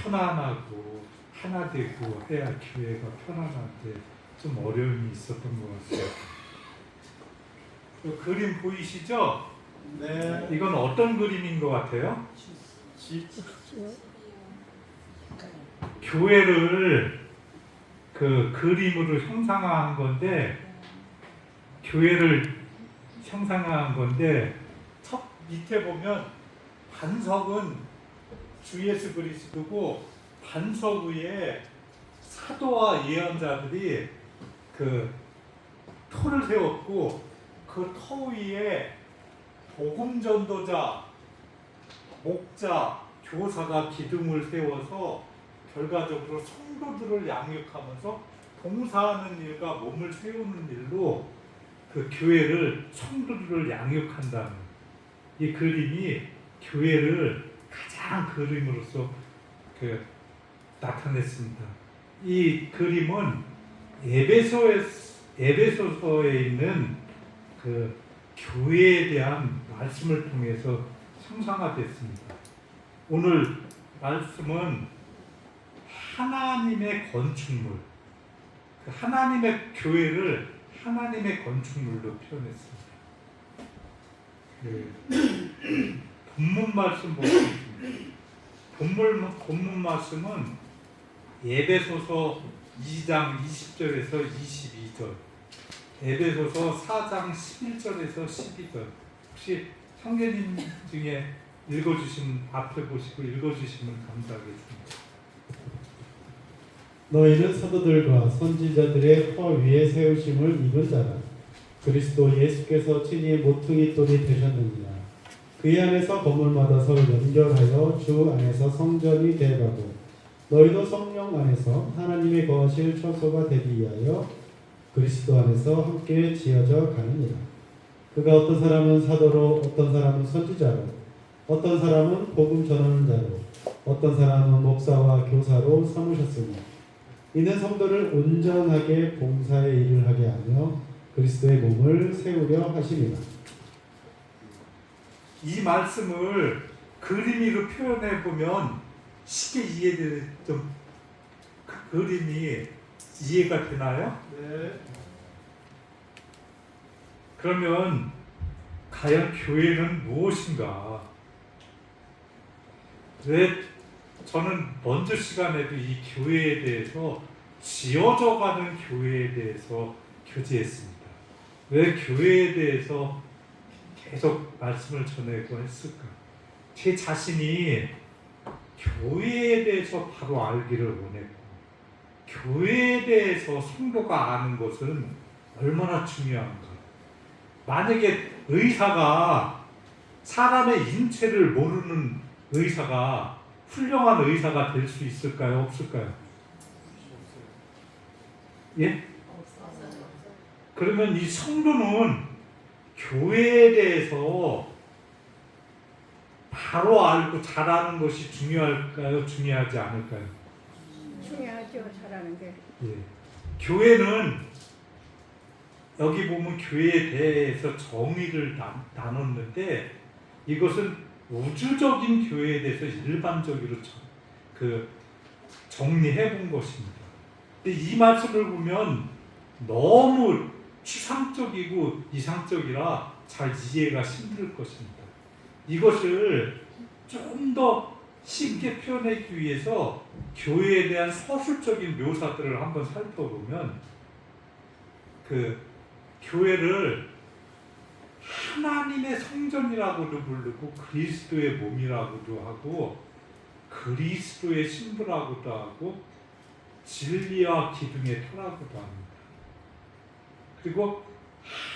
편안하고 하나 되고 해야 교회가 편안한데 좀 어려움이 있었던 것 같아요. 그 그림 보이시죠? 네. 이건 어떤 그림인 것 같아요? 교회를 그 그림으로 형상화한 건데, 교회를 형상화한 건데, 첫 밑에 보면 반석은 주 예수 그리스도고, 반석 위에 사도와 예언자들이 그 터를 세웠고, 그 터 위에 복음 전도자, 목자, 교사가 기둥을 세워서 결과적으로 성도들을 양육하면서 봉사하는 일과 몸을 세우는 일로 그 교회를, 성도들을 양육한다는 이 그림이 교회를 가장 그림으로서 나타냈습니다. 이 그림은 에베소서에 있는 그 교회에 대한 말씀을 통해서 형상화됐습니다. 오늘 말씀은 하나님의 건축물, 하나님의 교회를 하나님의 건축물로 표현했습니다. 본문 말씀 보겠습니다. 본문 말씀은 에베소서 2장 20절에서 22절, 에베소서 4장 11절에서 12절. 혹시 성경님 중에 읽어주시면, 앞에 보시고 읽어주시면 감사하겠습니다. 너희는 사도들과 선지자들의 허 위에 세우심을 입은 자라. 그리스도 예수께서 친히 모퉁이 돌이 되셨느니라. 그의 안에서 건물마다 서로 연결하여 주 안에서 성전이 되어가고, 너희도 성령 안에서 하나님의 거하실 처소가 되기 위하여 그리스도 안에서 함께 지어져 가느니라. 그가 어떤 사람은 사도로, 어떤 사람은 선지자로, 어떤 사람은 복음 전하는 자로, 어떤 사람은 목사와 교사로 삼으셨으니, 이는 성도를 온전하게 봉사의 일을 하게 하며 그리스도의 몸을 세우려 하심이라. 이 말씀을 그림으로 표현해 보면 쉽게 이해되는, 좀 그 그림이 이해가 되나요? 네. 그러면 과연 교회는 무엇인가? 왜 저는 먼저 시간에도 이 교회에 대해서, 지어져가는 교회에 대해서 교제했습니다. 왜 교회에 대해서 계속 말씀을 전하고 했을까? 제 자신이 교회에 대해서 바로 알기를 원했고, 교회에 대해서 성도가 아는 것은 얼마나 중요한가. 만약에 의사가, 사람의 인체를 모르는 의사가 훌륭한 의사가 될 수 있을까요? 없을까요? 예? 그러면 이 성도는 교회에 대해서 바로 알고 잘하는 것이 중요할까요? 중요하지 않을까요? 중요하죠, 잘하는 게. 예. 교회는, 여기 보면 교회에 대해서 정의를 나눴는데, 이것은 우주적인 교회에 대해서 일반적으로 정리해 본 것입니다. 근데 이 말씀을 보면 너무 추상적이고 이상적이라 잘 이해가 힘들 것입니다. 이것을 좀 더 쉽게 표현하기 위해서 교회에 대한 서술적인 묘사들을 한번 살펴보면, 그 교회를 하나님의 성전이라고도 부르고 그리스도의 몸이라고도 하고 그리스도의 신부라고도 하고 진리와 기둥의 터라고도 합니다. 그리고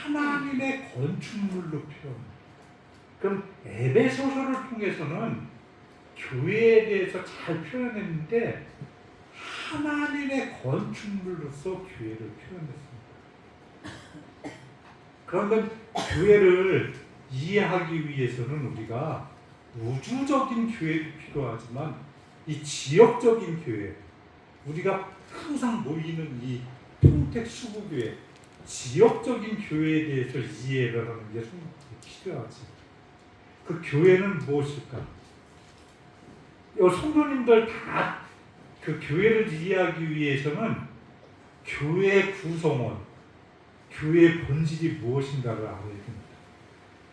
하나님의 건축물로 표현합니다. 그럼 에베소서를 통해서는 교회에 대해서 잘 표현했는데, 하나님의 건축물로서 교회를 표현했습니다. 그러면 교회를 이해하기 위해서는 우리가 우주적인 교회도 필요하지만 이 지역적인 교회, 우리가 항상 모이는 이 평택 수구교회, 지역적인 교회에 대해서 이해를 하는 게 필요하지. 그 교회는 무엇일까? 성도님들 다 그 교회를 이해하기 위해서는 교회 구성원, 교회의 본질이 무엇인가를 알아야 됩니다.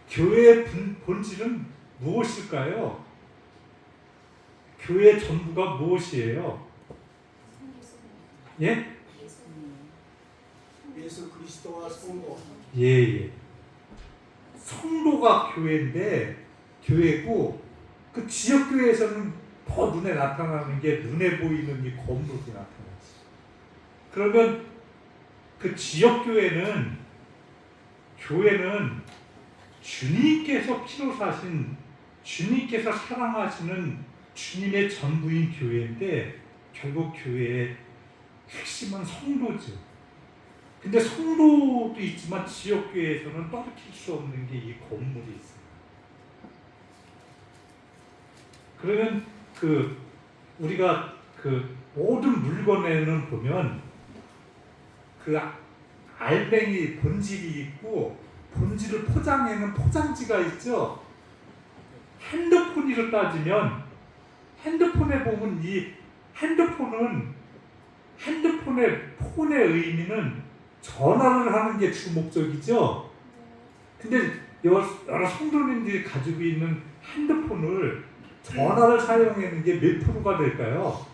교회의 본질은 무엇일까요? 교회의 전부가 무엇이에요? 예? 예수 그리스도와 성도. 예. 성도가 교회고 그 지역 교회에서는 더 눈에 나타나는 게 눈에 보이는 이 건물이 나타나지. 그러면 그 지역 교회는 주님께서 피로 사신 주님께서 사랑하시는 주님의 전부인 교회인데 결국 교회의 핵심은 성도죠. 근데 성도도 있지만 지역 교회에서는 떨어질 수 없는 게 이 건물이 있어요. 그러면 우리가 모든 물건에는 보면 알맹이 본질이 있고 본질을 포장해는 포장지가 있죠. 핸드폰으로 따지면 핸드폰에 보면 이 폰의 의미는 전화를 하는 게 주 목적이죠. 근데 여러 성도님들이 가지고 있는 핸드폰을 전화를 사용하는 게 몇 프로가 될까요?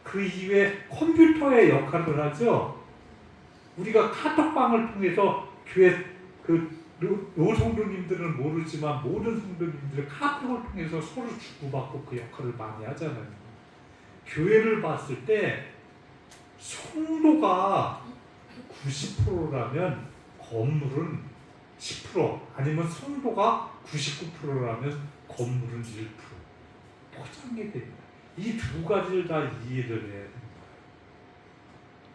그 이외에 컴퓨터의 역할을 하죠. 우리가 카톡방을 통해서 교회 요 성도님들은 모르지만 모든 성도님들은 카톡을 통해서 서로 주고받고 그 역할을 많이 하잖아요. 교회를 봤을 때 성도가 90%라면 건물은 10%, 아니면 성도가 99%라면 건물은 1% 포장이 됩니다. 이 두 가지를 다 이해를 해야 됩니다.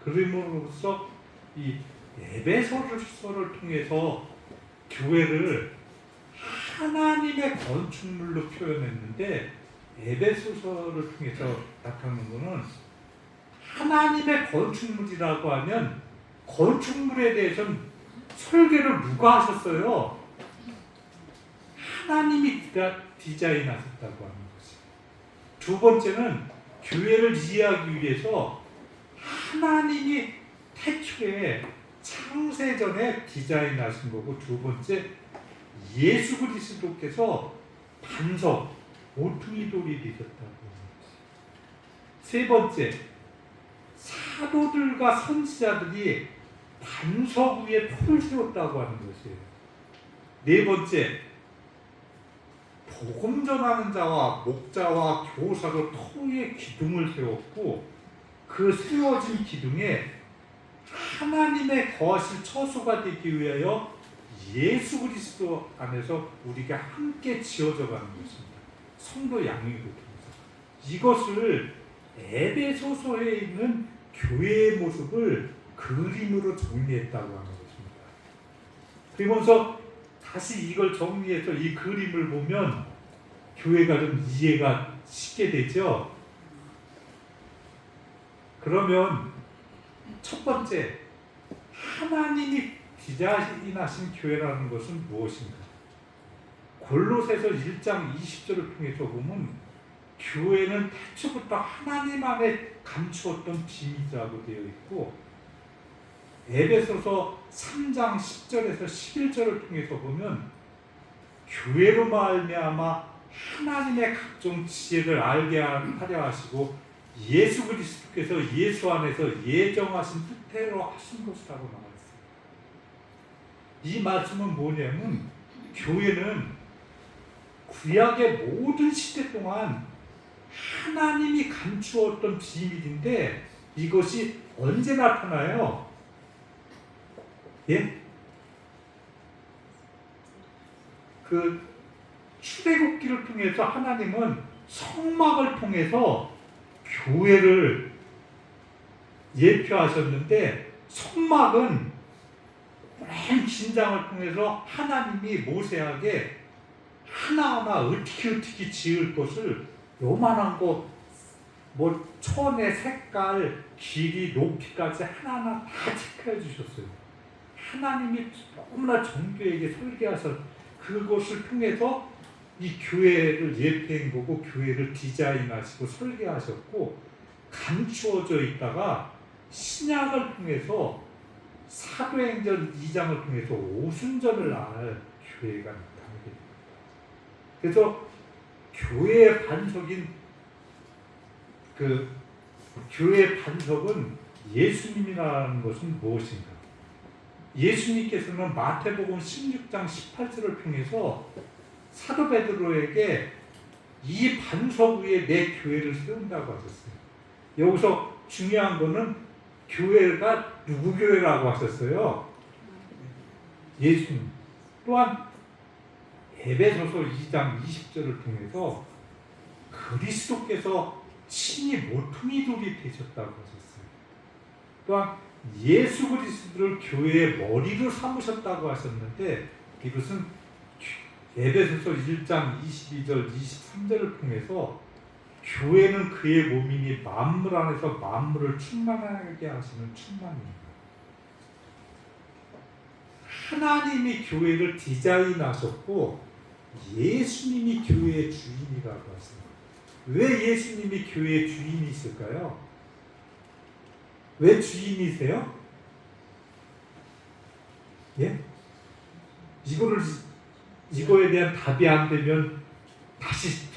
그림으로써 이 에베소서를 통해서 교회를 하나님의 건축물로 표현했는데 에베소서를 통해서 나타나는 것은 하나님의 건축물이라고 하면 건축물에 대해서는 설계를 누가 하셨어요? 하나님이 디자인하셨다고 하는 거지. 두 번째는 교회를 이해하기 위해서 하나님이 태초에 창세전에 디자인하신 거고, 두 번째 예수 그리스도께서 반석 모퉁이 돌이 되셨다고 하는 거지. 세 번째 사도들과 선지자들이 반석 위에 터를 세웠다고 하는 것이에요. 네 번째 복음 전하는 자와 목자와 교사로 터 위에 기둥을 세웠고, 그 세워진 기둥에 하나님의 거하실 처소가 되기 위하여 예수 그리스도 안에서 우리가 함께 지어져 가는 것입니다. 성도 양육을 통해서 이것을 에베소서에 있는 교회의 모습을 그림으로 정리했다고 하는 것입니다. 그러면서 다시 이걸 정리해서 이 그림을 보면 교회가 좀 이해가 쉽게 되죠. 그러면 첫 번째, 하나님이 디자인하신 교회라는 것은 무엇인가? 골로새서 1장 20절을 통해서 보면 교회는 태초부터 하나님 안에 감추었던 비밀이라고 되어 있고, 에베소서 3장 10절에서 11절을 통해서 보면 교회로 말미암아 하나님의 각종 지혜를 알게 하려 하시고 예수 그리스도께서 예수 안에서 예정하신 뜻대로 하신 것이라고 나와 있어요. 이 말씀은 뭐냐면 교회는 구약의 모든 시대 동안 하나님이 감추었던 비밀인데 이것이 언제 나타나요? 예? 그 출애굽기를 통해서 하나님은 성막을 통해서 교회를 예표하셨는데, 성막은 오랜 긴장을 통해서 하나님이 모세에게 하나하나 어떻게 지을 것을 요만한 거 뭐 천의 색깔, 길이, 높이까지 하나하나 다 체크해 주셨어요. 하나님이 너무나 정교하게 설계하셔서 그것을 통해서 이 교회를 예표한 거고 교회를 디자인하시고 설계하셨고 감추어져 있다가 신약을 통해서 사도행전 2장을 통해서 오순절을 알 교회가 나타나게 됩니다. 그래서 교회의 반석인 교회의 반석은 예수님이라는 것은 무엇인가? 예수님께서는 마태복음 16장 18절을 통해서 사도 베드로에게 이 반석 위에 내 교회를 세운다고 하셨어요. 여기서 중요한 거는 교회가 누구 교회라고 하셨어요? 예수님. 또한 에베소서 2장 20절을 통해서 그리스도께서 친히 모퉁이 돌이 되셨다고 하셨어요. 또한 예수 그리스도를 교회의 머리로 삼으셨다고 하셨는데 이것은 에베소서 1장 22절 23절을 통해서 교회는 그의 몸이니 만물 안에서 만물을 충만하게 하시는 충만입니다. 하나님이 교회를 디자인하셨고 예수님이 교회의 주인이라고 하십니다. 왜 예수님이 교회의 주인이실까요? 왜 주인이세요? 예? 이거에 대한 답이 안 되면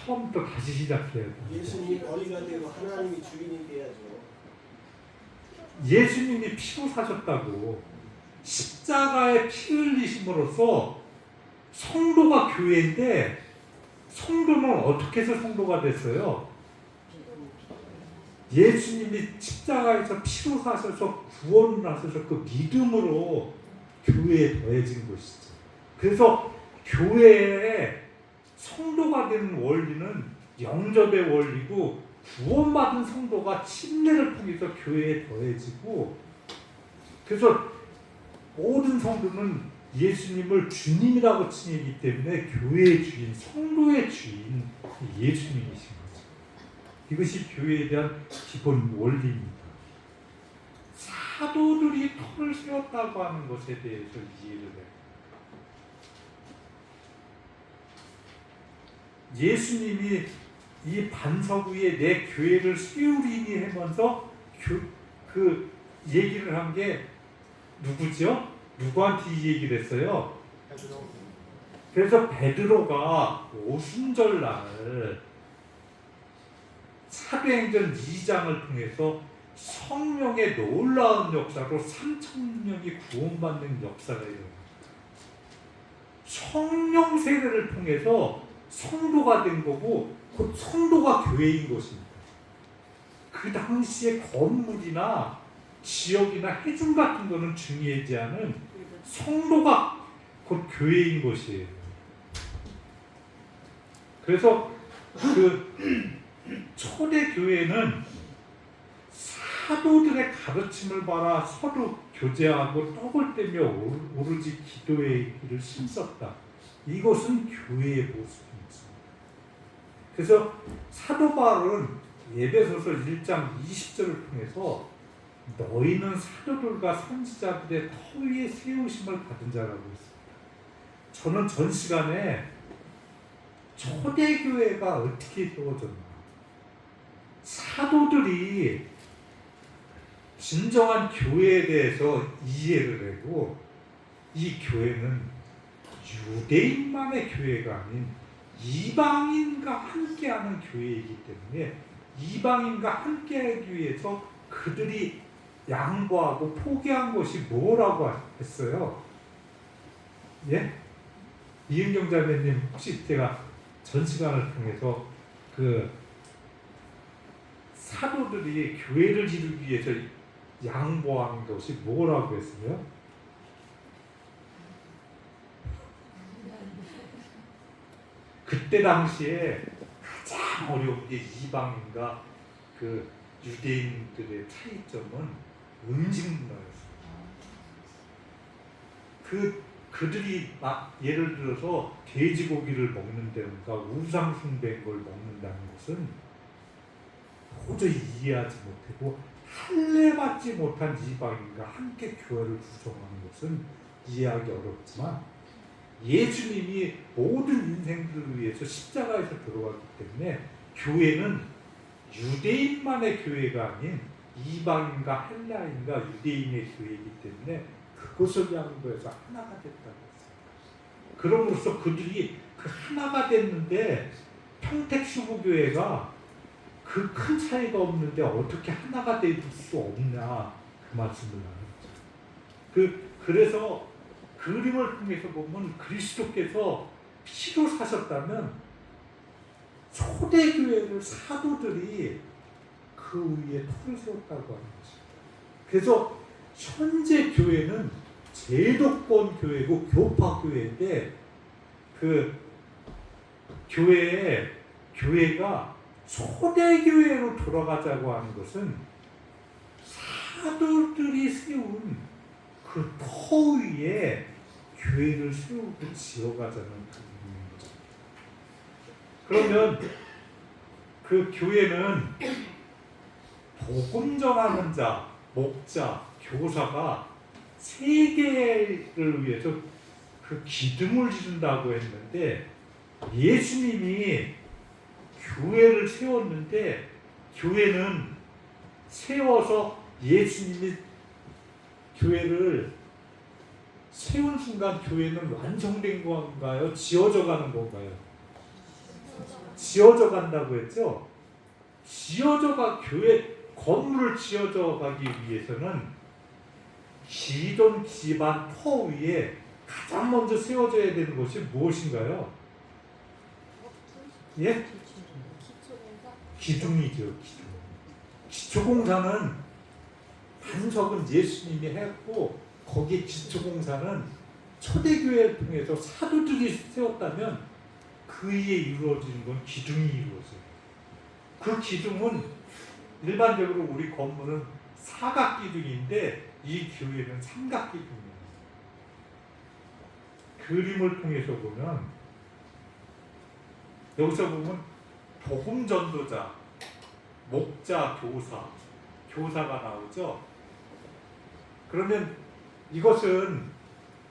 처음부터 다시 시작해야 돼요. 예수님이 머리가 되고 하나님이 주인이 돼야죠. 예수님이 피로 사셨다고 십자가에 피 흘리심으로써 성도가 교회인데 성도는 어떻게 해서 성도가 됐어요? 예수님이 십자가에서 피로 사셔서 구원을 하셔서 그 믿음으로 교회에 더해진 것이죠. 그래서 교회에 성도가 되는 원리는 영접의 원리고 구원받은 성도가 침례를 통해서 교회에 더해지고 그래서 모든 성도는 예수님을 주님이라고 칭하기 때문에 교회의 주인, 성도의 주인 예수님이신 거죠. 이것이 교회에 대한 기본 원리입니다. 사도들이 터를 세웠다고 하는 것에 대해서 이해를 해요. 예수님이 이 반석 위에 내 교회를 세우리니 하면서 그 얘기를 한 게 누구죠? 누구한테 이 얘기를 했어요? 그래서 베드로가 오순절날 사도행전 2장을 통해서 성령의 놀라운 역사로 3,000명이 구원받는 역사가 일어납니다. 성령 세례를 통해서 성도가 된 거고 곧 성도가 교회인 것입니다. 그 당시에 건물이나 지역이나 해중 같은 거는 중요하지 않은 성도가 곧 교회인 것이에요. 그래서 그 초대 교회는 사도들의 가르침을 받아 서로 교제하고 떡을 떼며 오로지 기도의 길을 힘썼다. 이것은 교회의 모습입니다. 그래서 사도 바울은 에베소서 1장 20절을 통해서 너희는 사도들과 선지자들의 터 위에 세우심을 받은 자라고 했습니다. 저는 전 시간에 초대교회가 어떻게 세워졌나, 사도들이 진정한 교회에 대해서 이해를 하고 이 교회는 유대인만의 교회가 아닌 이방인과 함께하는 교회이기 때문에 이방인과 함께하기 위해서 그들이 양보하고 포기한 것이 뭐라고 했어요? 예? 이은경 자매님 혹시 제가 전 시간을 통해서 그 사도들이 교회를 이루기 위해서 양보한 것이 뭐라고 했어요? 그때 당시에 가장 어려운 게 이방인과 그 유대인들의 차이점은 음식 문화였습니다. 그들이 예를 들어서 돼지고기를 먹는다든가 우상숭배인 걸 먹는다는 것은 도저히 이해하지 못하고 할례받지 못한 이방인과 함께 교회를 구성하는 것은 이해하기 어렵지만 예수님이 모든 인생들을 위해서 십자가에서 들어갔기 때문에 교회는 유대인만의 교회가 아닌 이방인과 헬라인과 유대인의 교회이기 때문에 그것을 양보해서 하나가 됐다고 했어요. 그럼으로써 그들이 그 하나가 됐는데 평택시부교회가 그 큰 차이가 없는데 어떻게 하나가 될 수 없냐 그 말씀을 나눴죠. 그래서 그림을 통해서 보면 그리스도께서 피로 사셨다면 초대교회를 사도들이 그 위에 터를 세웠다고 하는 거죠. 그래서 현재 교회는 제도권 교회고 교파 교회인데 그 교회가 초대교회로 돌아가자고 하는 것은 사도들이 세운 그 터 위에 교회를 세우고 지어가자는 그림인 거죠. 그러면 그 교회는 복음 전하는 자, 목자, 교사가 세계를 위해서 그 기둥을 지른다고 했는데 예수님이 교회를 세웠는데 교회는 세워서 예수님이 교회를 세운 순간 교회는 완성된 건가요? 지어져 가는 건가요? 지어져 간다고 했죠? 교회 건물을 지어져 가기 위해서는 기존 기반 터 위에 가장 먼저 세워져야 되는 것이 무엇인가요? 예? 기둥이죠. 기초공사는 반석은 예수님이 했고 거기에 기초공사는 초대교회를 통해서 사도들이 세웠다면 그 위에 이루어지는 건 기둥이 이루어져요. 그 기둥은 일반적으로 우리 건물은 사각기둥인데 이 교회는 삼각기둥이에요. 그림을 통해서 보면 여기서 보면 복음 전도자, 목자, 교사가 나오죠. 그러면 이것은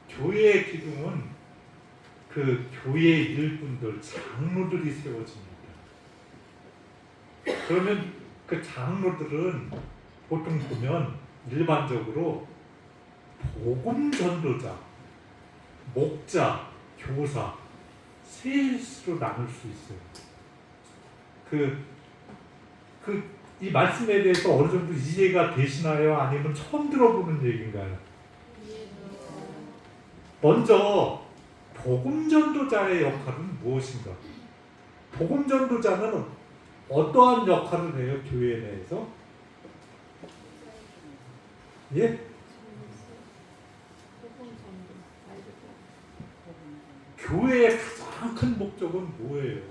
교회의 기둥은 그 교회의 일꾼들, 장로들이 세워집니다. 그러면 그 장로들은 보통 보면 일반적으로 복음 전도자, 목자, 교사 셋으로 나눌 수 있어요. 이 말씀에 대해서 어느 정도 이해가 되시나요? 아니면 처음 들어보는 얘기인가요? 먼저 복음 전도자의 역할은 무엇인가? 복음 전도자는 어떠한 역할을 해요? 교회 내에서? 예? 교회의 가장 큰 목적은 뭐예요?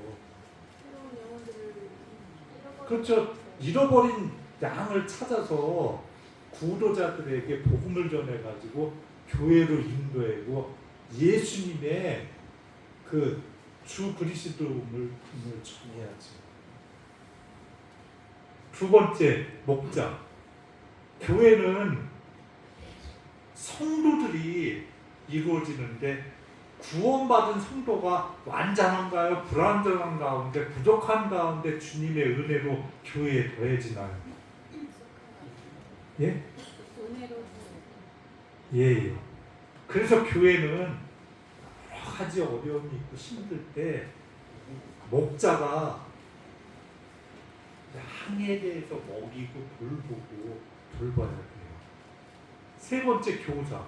그렇죠. 잃어버린 양을 찾아서 구도자들에게 복음을 전해가지고 교회로 인도하고 예수님의 그 주 그리스도를 전해야죠. 두 번째 목자. 교회는 성도들이 이루어지는데 구원받은 성도가 완전한가요? 불완전한 가운데, 부족한 가운데 주님의 은혜로 교회에 더해지나요? 예? 예. 그래서 교회는 여러 가지 어려움이 있고 힘들 때 목자가 양에 대해서 먹이고 돌보고 돌봐야 돼요. 세 번째 교사.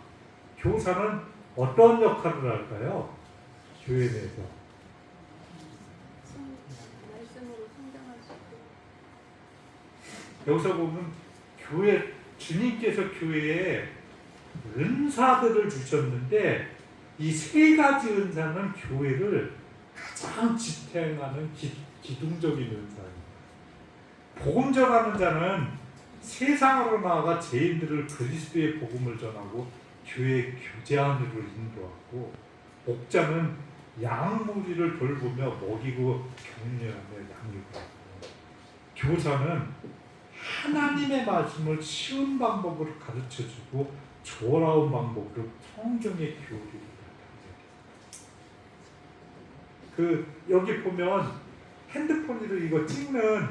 교사는 어떤 역할을 할까요? 교회 내에서. 말씀으로 성장할 수 있도록. 여기서 보면 주님께서 교회에 은사들을 주셨는데 이 세 가지 은사는 교회를 가장 지탱하는 기둥적인 은사예요. 복음 전하는 자는 세상으로 나아가 죄인들을 그리스도의 복음을 전하고 교회 교제 안으로 인도하고, 목자는 양무리를 돌보며 먹이고 격려하며 양육하고, 교사는 하나님의 말씀을 쉬운 방법으로 가르쳐주고 조라운 방법으로 성경의 교리를 가르쳐줍니다. 여기 보면 핸드폰으로 이거 찍는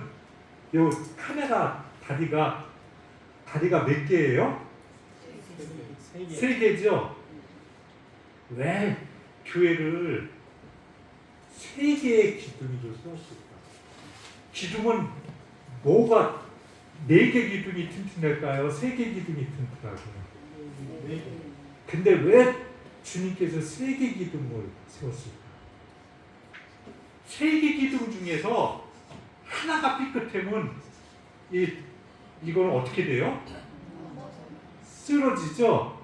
요 카메라 다리가 몇 개예요? 세 개죠. 왜 교회를 세 개의 기둥으로 세웠을까? 기둥은 뭐가 네 개 기둥이 튼튼할까요? 세 개 기둥이 튼튼하고요. 근데 왜 주님께서 세 개 기둥을 세웠을까? 세 개 기둥 중에서 하나가 삐끗하면 이거는 어떻게 돼요? 쓰러지죠?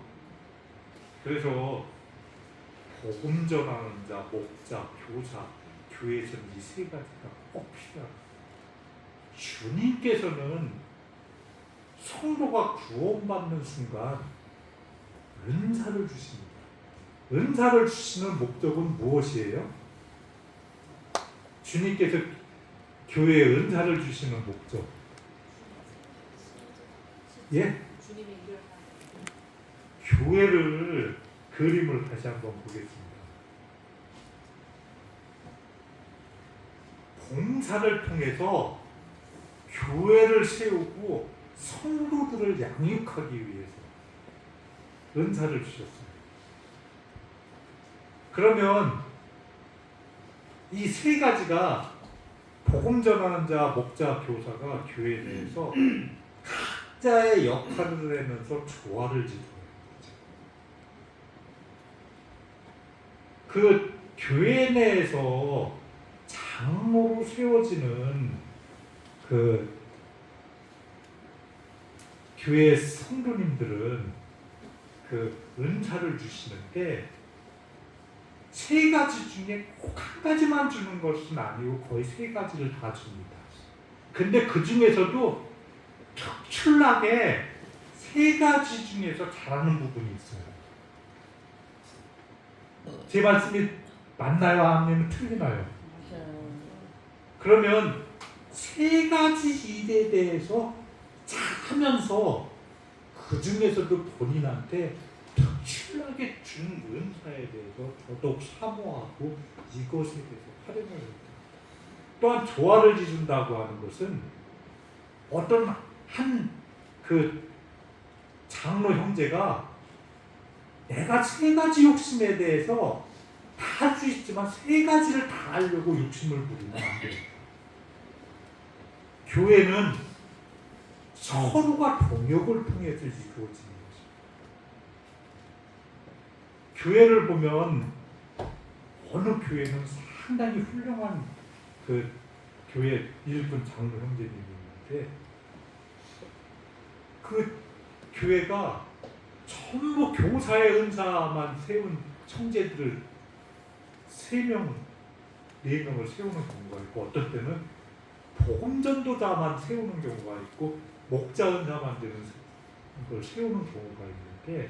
그래서 복음 전하는 자, 목자, 교사, 교회에서는 이 세 가지가 꼭 필요합니다. 주님께서는 성도가 구원받는 순간 은사를 주십니다. 은사를 주시는 목적은 무엇이에요? 주님께서 교회에 은사를 주시는 목적. 예? 교회를 그림을 다시 한번 보겠습니다. 봉사를 통해서 교회를 세우고 성도들을 양육하기 위해서 은사를 주셨습니다. 그러면 이 세 가지가 복음 전하는 자, 목자, 교사가 교회 내에서 각자의 역할을 하면서 조화를 지도해요. 그 교회 내에서 장로로 세워지는 그 교회 성도님들은 그 은사를 주시는데 세 가지 중에 꼭 한 가지만 주는 것은 아니고 거의 세 가지를 다 줍니다. 근데 그 중에서도 특출나게 세 가지 중에서 잘하는 부분이 있어요. 제 말씀이 맞나요? 아니면 틀리나요? 그러면 세 가지 일에 대해서 잘하면서 그 중에서도 본인한테 특출나게 준 은사에 대해서 더더욱 사모하고 이것에 대해서 활용을 합니다. 또한 조화를 이룬다고 하는 것은 어떤 한 그 장로 형제가 내가 세 가지 욕심에 대해서 다 할 수 있지만 세 가지를 다 하려고 욕심을 부리면 안 돼요. 교회는 서로가 동역을 통해서 이루어지는 것입니다. 교회를 보면 어느 교회는 상당히 훌륭한 그 교회 일군 장로 형제님이 있는데 그 교회가 전부 교사의 은사만 세운 형제들을 3명, 4명을 세우는 경우가 있고 어떤 때는 복음전도자만 세우는 경우가 있고 목자 은사만 되는 걸 세우는 경우가 있는데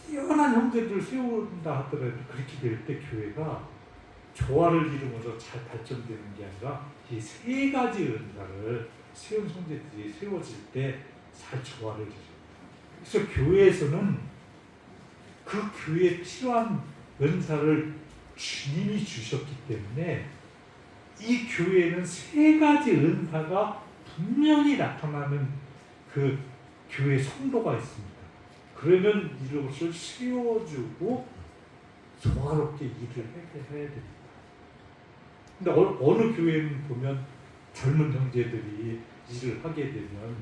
뛰어난 형제들을 세운다 하더라도 그렇게 될 때 교회가 조화를 이루면서 잘 발전되는 게 아니라 이 세 가지 은사를 세운 형제들이 세워질 때 잘 조화를 이루죠. 그래서 교회에서는 그 교회에 필요한 은사를 주님이 주셨기 때문에 이 교회에는 세 가지 은사가 분명히 나타나는 그 교회 성도가 있습니다. 그러면 이것을 세워주고 조화롭게 일을 해야 됩니다. 근데 어느 교회는 보면 젊은 형제들이 일을 하게 되면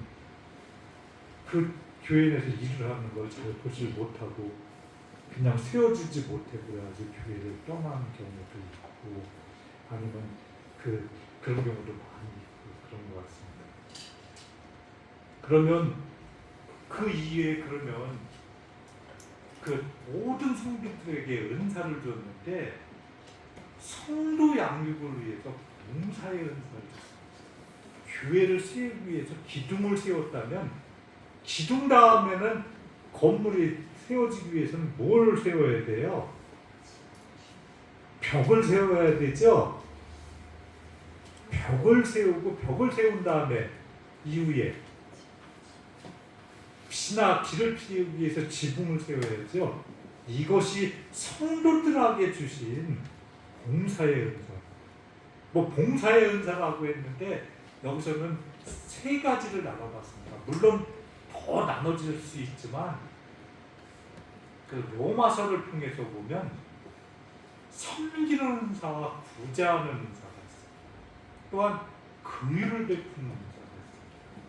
그 교회 내에서 일을 하는 걸 잘 보지 못하고 그냥 세워주지 못하고 그래가지고 교회를 떠나는 경우도 있고 아니면 그런 경우도 많이 있고 그런 것 같습니다. 그러면 그 이후에 그러면 그 모든 성도들에게 은사를 줬는데 성도 양육을 위해서 봉사의 은사를 줬습니다. 교회를 세우기 위해서 기둥을 세웠다면 기둥 다음에는 건물이 세워지기 위해서는 뭘 세워야 돼요? 벽을 세워야 되죠? 벽을 세우고 벽을 세운 다음에 이후에 비나 비를 피우기 위해서 지붕을 세워야죠. 이것이 성도들에게 주신 봉사의 은사. 뭐 봉사의 은사라고 했는데 여기서는 세 가지를 나눠봤습니다. 물론 더 나눠질 수 있지만 그 로마서를 통해서 보면 섬기는 은사와 구제하는 은사가 있어요. 또한 긍휼을 베푸는 은사가 있어요.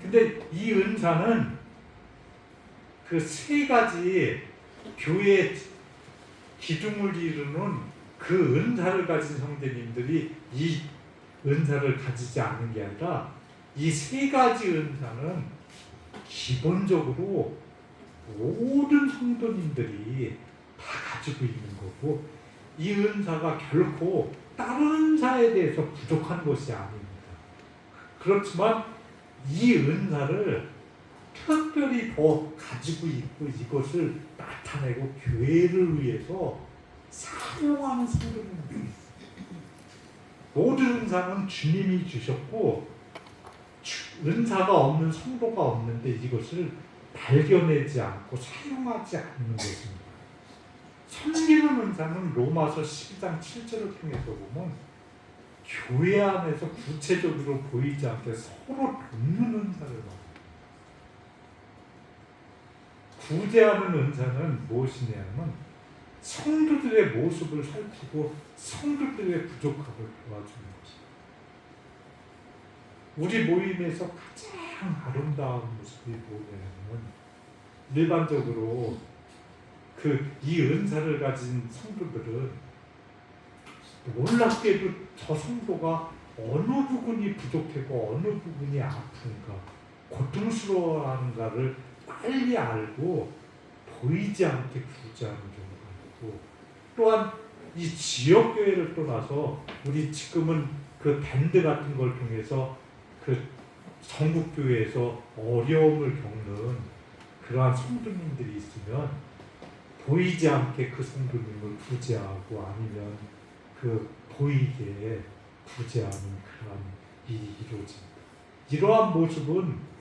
근데 이 은사는 그 세 가지 교회의 기둥을 이루는 그 은사를 가진 형제님들이 이 은사를 가지지 않은 게 아니라 이 세 가지 은사는 기본적으로 모든 성도님들이 다 가지고 있는 거고 이 은사가 결코 다른 은사에 대해서 부족한 것이 아닙니다. 그렇지만 이 은사를 특별히 더 가지고 있고 이것을 나타내고 교회를 위해서 사용하는 성도님들이 있어요. 모든 은사는 주님이 주셨고 은사가 없는 성도가 없는데 이것을 발견하지 않고 사용하지 않는 것입니다. 섬기는 은사는 로마서 12장 7절을 통해서 보면 교회 안에서 구체적으로 보이지 않게 서로 돕는 은사를 말합니다. 구제하는 은사는 무엇이냐면 성도들의 모습을 살피고 성도들의 부족함을 도와주는 것입니다. 우리 모임에서 가장 아름다운 모습이 뭐냐면 일반적으로 이 은사를 가진 성도들은 놀랍게도 저 성도가 어느 부분이 부족하고 어느 부분이 아픈가 고통스러워하는가를 빨리 알고 보이지 않게 구제하는 경우가 있고 또한 이 지역교회를 떠나서 우리 지금은 그 밴드 같은 걸 통해서 그 전국교회에서 어려움을 겪는 그러한 성도님들이 있으면 보이지 않게 그 성도님을 구제하고 아니면 그 보이게 구제하는 그러한 일이 이루어집니다. 이러한 모습은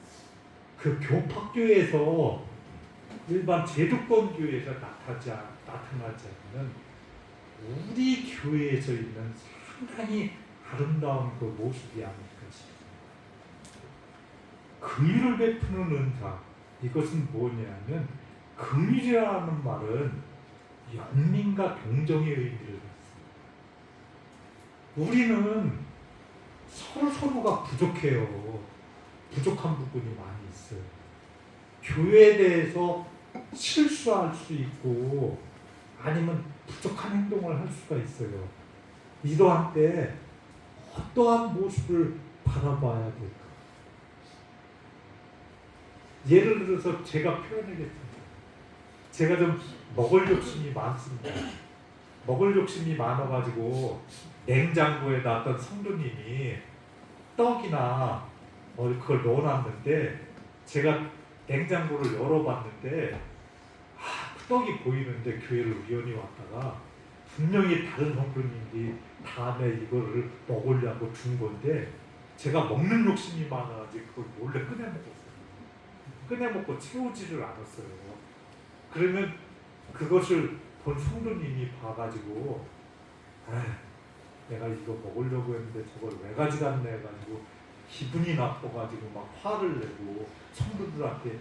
그 교팍교회에서 일반 제도권 교회에서 나타나지 않는 우리 교회에서 있는 상당히 아름다운 그 모습이 아닐까 싶습니다. 긍휼을 베푸는 은사 이것은 뭐냐면 긍휼이라는 말은 연민과 동정의 의미를 갖습니다. 우리는 서로가 부족해요. 부족한 부분이 많이 있어요. 교회에 대해서 실수할 수 있고 아니면 부족한 행동을 할 수가 있어요. 이러한 때 어떠한 모습을 바라봐야 될까? 예를 들어서 제가 표현하겠습니다. 제가 좀 먹을 욕심이 많습니다. 먹을 욕심이 많아가지고 냉장고에 놨던 성도님이 떡이나 그걸 넣어놨는데 제가 냉장고를 열어봤는데 그 떡이 보이는데 교회를 우연히 왔다가 분명히 다른 성도님들이 다음에 이거를 먹으려고 준 건데 제가 먹는 욕심이 많아가지고 그걸 몰래 꺼내 먹었어요. 꺼내 먹고 채우지를 않았어요. 그러면 그것을 본 성도님이 봐가지고 내가 이거 먹으려고 했는데 저걸 왜 가져갔네 해가지고 기분이 나빠가지고 막 화를 내고 성도들한테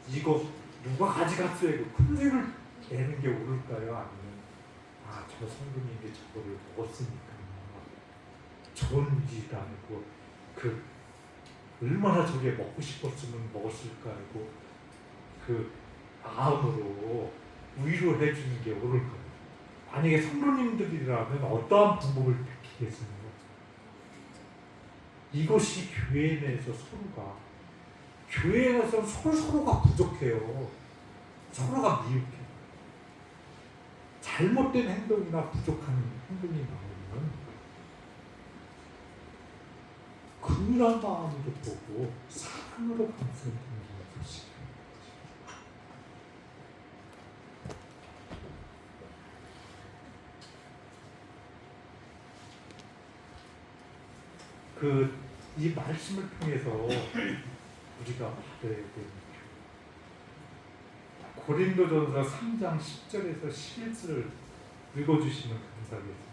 이거 누가 가져갔어요? 이거 큰 소리를 내는 게 옳을까요? 아니면 저 성도님이 저거를 먹었으니까 좋은 일이다 하고 얼마나 저게 먹고 싶었으면 먹었을까 하고 그 마음으로 위로해 주는 게 옳을까요? 만약에 성도님들이라면 어떠한 방법을 택하겠습니까? 이것이 교회 내에서 교회 내에서 서로가 부족해요. 서로가 미흡해요. 잘못된 행동이나 부족한 행동이 나오면 긍휼한 마음으로 보고 사랑으로 감싸는 것이 이 말씀을 통해서 우리가 받아야 됩니다. 고린도전서 3장 10절에서 11절을 읽어주시면 감사하겠습니다.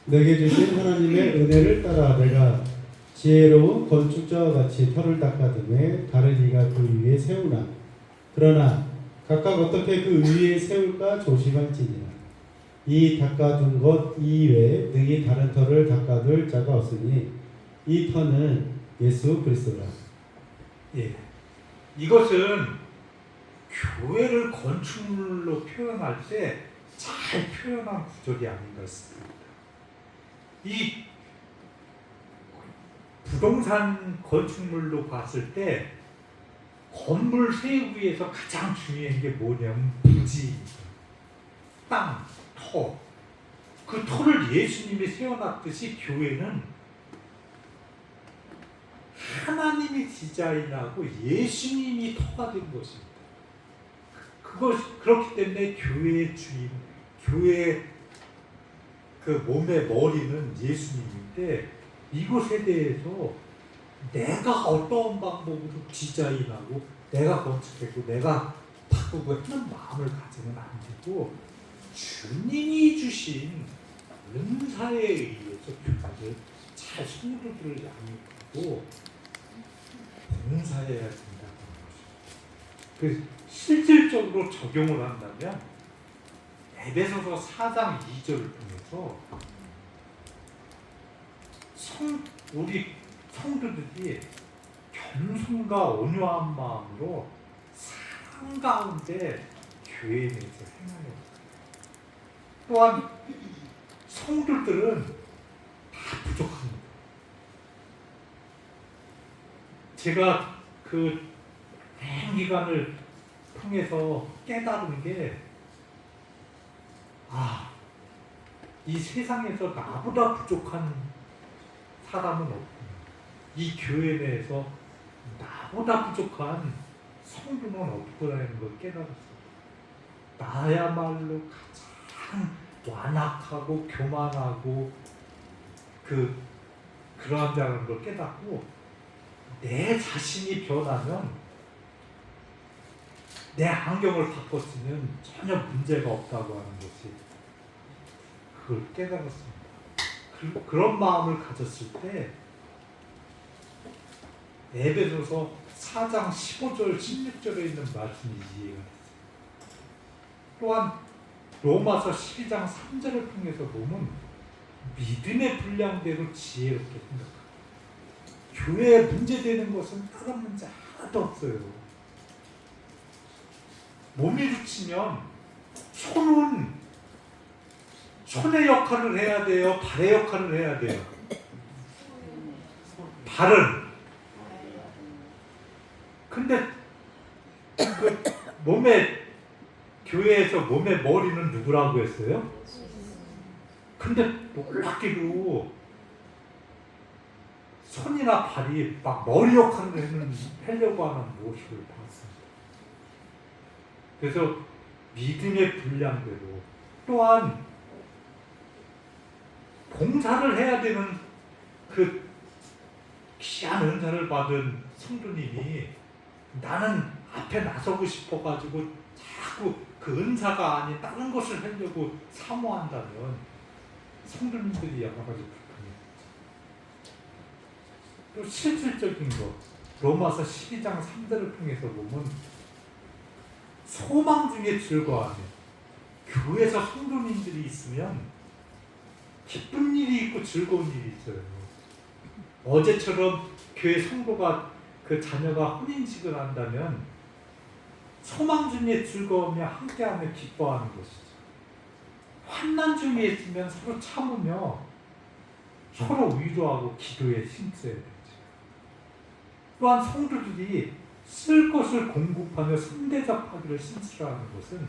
내게 주신 하나님의 은혜를 따라 내가 지혜로운 건축자와 같이 터를 닦아둠에 다른 이가 그 위에 세우나 그러나 각각 어떻게 그 위에 세울까 조심할지니라. 이 닦아둔 것 이외에 능히 다른 터를 닦아둘 자가 없으니 이 터는 예수 그리스도라. 예, 이것은 교회를 건축물로 표현할 때 잘 표현한 구절이 아닌가 싶습니다. 이 부동산 건축물로 봤을 때 건물 세우기에서 가장 중요한 게 뭐냐면 부지입니다. 땅, 터. 그 터를 예수님이 세워놨듯이 교회는 하나님이 디자인하고 예수님이 터가 된 것입니다. 그렇기 때문에 교회의 주인, 교회의 그 몸의 머리는 예수님인데 이것에 대해서 내가 어떤 방법으로 디자인하고 내가 건축하고 내가 바꾸고 하는 마음을 가지면 안 되고 주님이 주신 은사에 의해서 교회를 잘 성도들을 양육하고 봉사해야 된다는 것입니다. 그래서 실질적으로 적용을 한다면 에베소서 4장 2절을 통해서 우리 성도들이 겸손과 온유한 마음으로 사랑 가운데 교회 내에서 행하는 것. 또한 성도들은 다 부족합니다. 제가 그 기간을 통해서 깨달은 게 이 세상에서 나보다 부족한 사람은 없구나. 이 교회 내에서 나보다 부족한 성도는 없구나라는 걸 깨달았어요. 나야말로 가장 완악하고 교만하고 그러한 자라는 걸 깨닫고 내 자신이 변하면 내 안경을 바꿨으면 전혀 문제가 없다고 하는 것이 그걸 깨달았습니다. 그런 마음을 가졌을 때 에베소서 4장 15절 16절에 있는 말씀이 이해가 됐어요. 또한 로마서 12장 3절을 통해서 보면 믿음의 분량대로 지혜롭게 생각합니다. 교회에 문제되는 것은 다른 문제 하나도 없어요. 몸이 다치면 손의 역할을 해야 돼요? 발의 역할을 해야 돼요? 발은. 근데 교회에서 몸의 머리는 누구라고 했어요? 근데 놀랍게도 손이나 발이 막 머리 역할을 하려고 하는 모습을 봤습니다. 그래서 믿음의 분량대로 또한 봉사를 해야 되는 그 귀한 은사를 받은 성도님이 나는 앞에 나서고 싶어가지고 자꾸 그 은사가 아닌 다른 것을 하려고 사모한다면 성도님들이 여러 가지 불편해요. 또 실질적인 것 로마서 12장 3절을 통해서 보면 소망 중에 즐거워하며 교회에서 성도님들이 있으면 기쁜 일이 있고 즐거운 일이 있어요. 어제처럼 교회 성도가 그 자녀가 혼인식을 한다면 소망 중에 즐거우며 함께하며 기뻐하는 것이죠. 환난 중에 있으면 서로 참으며 서로 위로하고 기도에 힘써야 되죠. 또한 성도들이 쓸 것을 공급하며 상대접하기를 신실하는 것은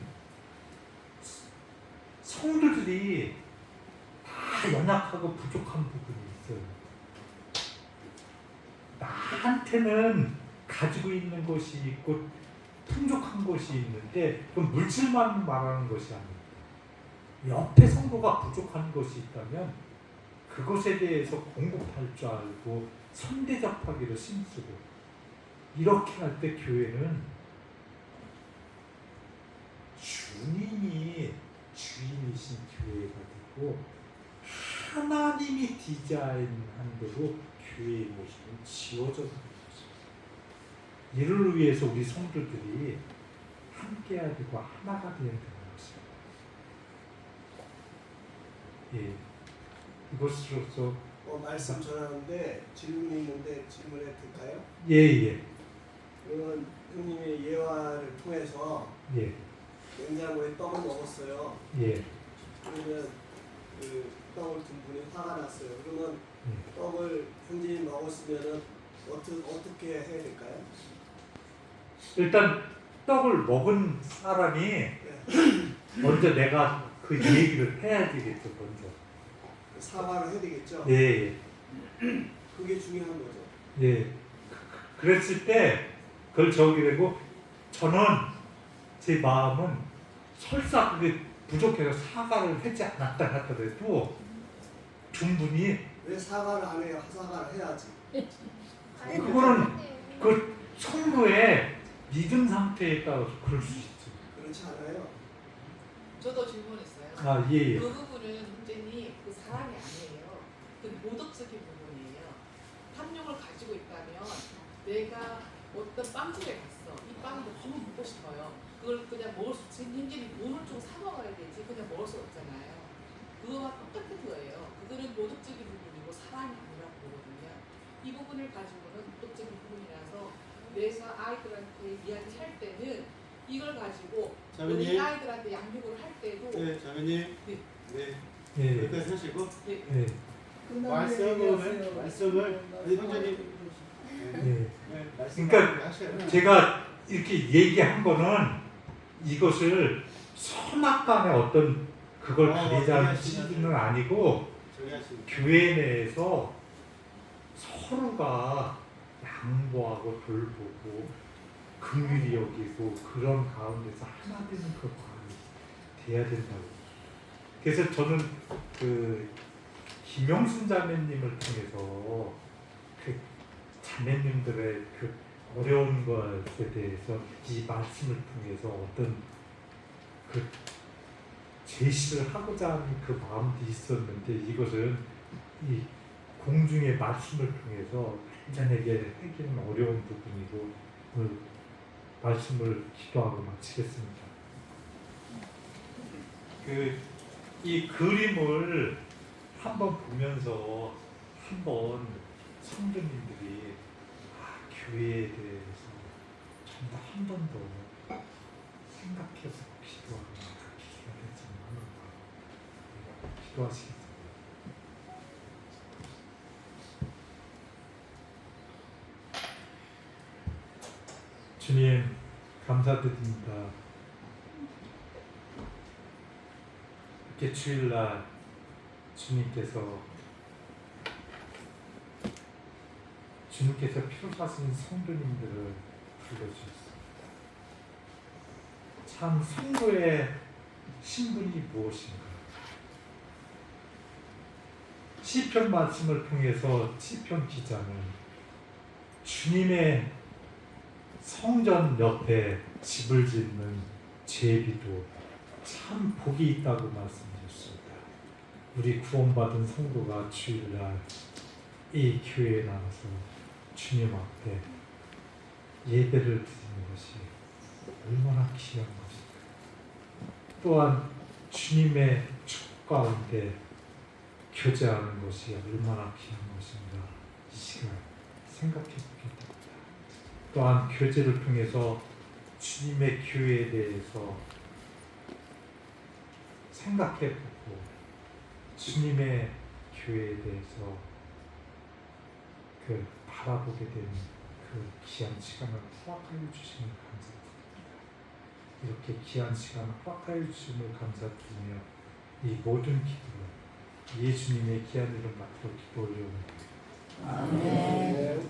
성도들이 다 연약하고 부족한 부분이 있어요. 나한테는 가지고 있는 것이 있고 풍족한 것이 있는데 그 물질만 말하는 것이 아닙니다. 옆에 성도가 부족한 것이 있다면 그것에 대해서 공급할 줄 알고 선대 접하기로 힘쓰고 이렇게 할 때 교회는 주님이 주인이신 교회가 되고 하나님이 디자인한 대로 교회의 모습은 지어져 가는 것입니다. 이를 위해서 우리 성도들이 함께해야 되고 하나가 되어야 되는 것입니다. 예, 이것으로서 말씀 전하는데 질문이 있는데 질문해 될까요? 예예 그러면 형님의 예화를 통해서 예, 냉장고에 떡을 먹었어요. 예, 그러면 그 떡을 든 분이 화가 났어요. 그러면 예. 떡을 형제님 먹었으면은 어떻게 해야 될까요? 일단 떡을 먹은 사람이 네. 먼저 내가 그 얘기를 해야 되겠죠 먼저. 사과를 해야 되겠죠? 예, 예. 그게 중요한 거죠. 예. 그랬을 때 그걸 저기 되고 저는 제 마음은 설사 그게 부족해서 사과를 하지 않았다 하더라도 두 분이 왜 사과를 안 해요? 사과를 해야지. 그거는 그 성도의 믿음 상태에 따라서 그럴 수 있죠. 그렇지 않아요? 저도 질문했어요. 아, 예, 예. 그 부분은 문제는 그 사람이 아니에요. 그 모독적인 부분이에요. 탐욕을 가지고 있다면 내가 어떤 빵집에 갔어. 이 빵을 너무 먹고 싶어요. 그걸 그냥 먹을 수 있지. 현재는 돈을 좀 사 먹어야 되지. 그냥 먹을 수 없잖아요. 그거와 똑같은 거예요. 그거는 모독적인 부분이고 사람이 아니라고 보거든요. 이 부분을 가지고는 모독적인 부분이라서 내가 아이들한테 이야기할 때는 이걸 가지고 우리 자매님, 아이들한테 양육을 할 때도 네, 자매님, 네. 네, 예, 여기까지 하시고 네. 예, 말씀을 우리 형제님, 예. 네, 말씀 그러니까 하셔요. 제가 이렇게 얘기한 거는 이것을 선악간의 어떤 그걸 가리자는 취지는 아니고 저기 하시고. 교회 내에서 서로가 양보하고 돌보고 긍휼히 여기고 그런 가운데서 하나 되는 그 마음이 돼야 된다고. 그래서 저는 그 김영순 자매님을 통해서 그 자매님들의 그 어려운 것에 대해서 이 말씀을 통해서 어떤 그 제시를 하고자 하는 그 마음도 있었는데 이것은 이 공중의 말씀을 통해서 인자에게 하기는 어려운 부분이고 그 말씀을 기도하고 마치겠습니다. 이 그림을 한번 보면서 한번 성도님들이 교회에 대해서 좀 더 한 번 더 생각해서 기도하고 기도가 됐으면 하는 마음 기도하시겠습니다. 주님 감사드립니다. 이렇게 주일날 주님께서 피로 사신 성도님들을 불러주셨습니다. 참 성도의 신분이 무엇인가? 시편 말씀을 통해서 시편 기자는 주님의 성전 옆에 집을 짓는 제비도 참 복이 있다고 말씀드렸습니다. 우리 구원받은 성도가 주일날 이 교회에 나와서 주님 앞에 예배를 드리는 것이 얼마나 귀한 것인가. 또한 주님의 축 가운데 교제하는 것이 얼마나 귀한 것인가 이 시간 생각해 보게 됩니다. 또한 교제를 통해서 주님의 교회에 대해서 생각해 보고 주님의 교회에 대해서 그 바라보게 되는 그 귀한 시간을 허락하여 주시는 감사드립니다. 이렇게 귀한 시간을 허락하여 주심을 감사드리며 이 모든 기도를 예수님의 귀한 이름 받들어 기도 올려옵니다. 아멘.